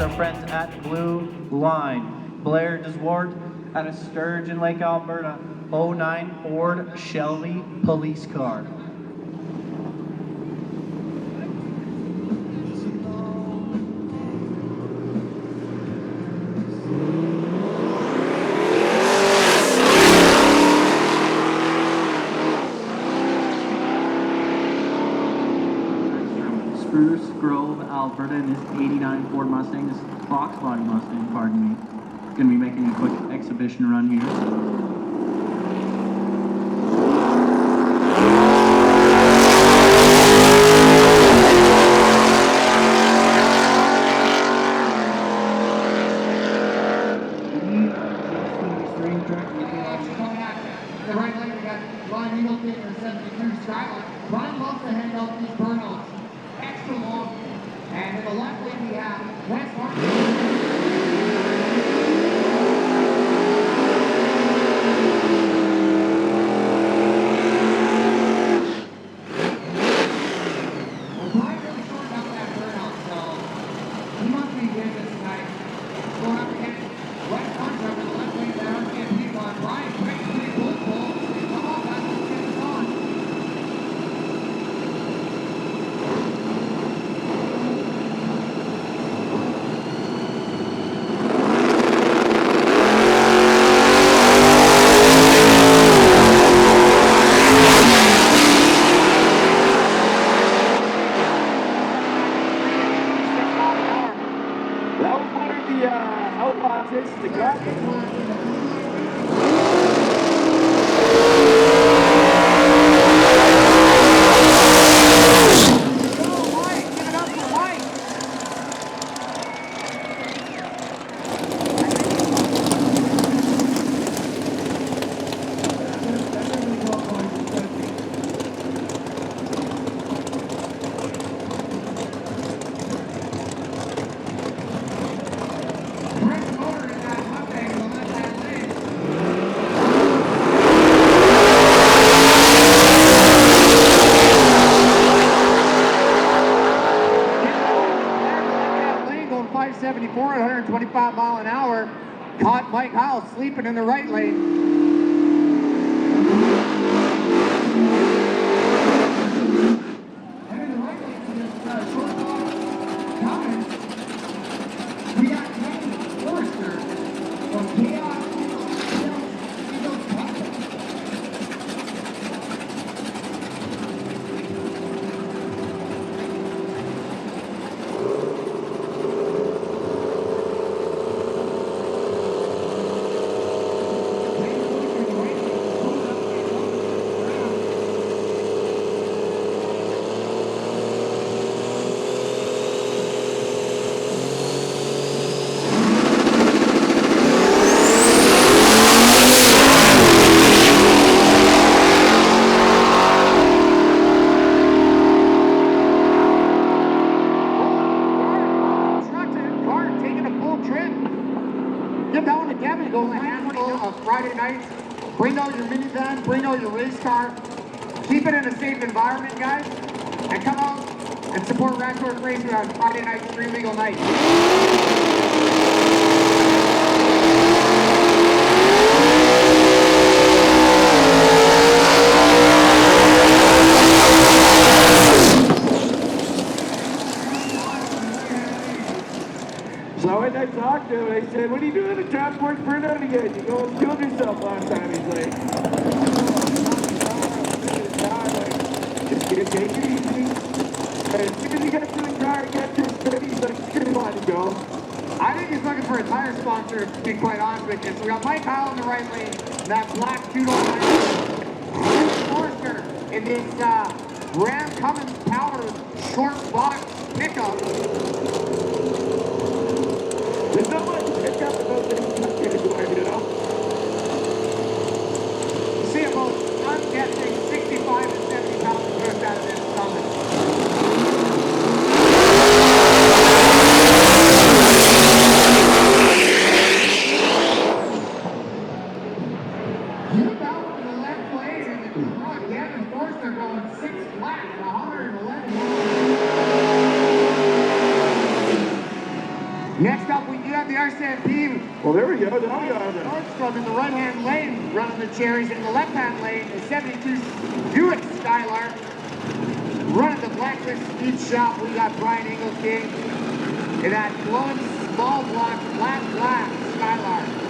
our friends at Blue Line. Blair Deswart out of Sturgeon Lake, Alberta. 09 Ford Shelby police car. Spruce Grove, Alberta, in this 89 Ford Mustang, this Fox body Mustang, pardon me. Gonna be making a quick exhibition run here. The right lane, we got Ron Hamilton for 72 Skyline. Ron loves to hand out these burnouts extra long. And in the left lane, we have Wes Martin. Brian really shortened up that burnout, so he must be getting this tonight. Going up against Wes Martin over the left lane, that RCMP on Brian. Quick, pretty cool. Come on, guys, let's get this on. That was one of the Outlaws hits to Grudge. Going 574 at 125 mile an hour, caught Mike Heil sleeping in the right lane. And in the right lane, this short car coming, we got Kenny Forrester from Khaos Diesel Truck. Friday nights, bring out your minivan, bring out your race car, keep it in a safe environment, guys, and come out and support radtorqueraceway on Friday night's free legal night. So when I talked to him, I said, what are you doing to transport burnout again? You go and killed yourself last time. He's like, just gonna take it easy. And as soon as he gets to the car and gets to his city, he's like, come on, go. I think he's looking for a tire sponsor, to be quite honest with you. So we got Mike Heil in the right lane, that black 209. Forrester in this Ram Cummins Power short box pickup. There's not much pickup about this category, you know? You see about, I'm guessing, 65 to 70 pounds of push out of this Cummins. You got on the left lane in the truck. Kevin Forster going 6 flat at 111 miles. Next Well, there we go. Now we got it. Nordstrom in the right-hand lane, running the cherries. In the left-hand lane, the 72 Buick Skylark. Running the Blacklist Speed Shop, we got Brian King in that glowing small block, black Skylark.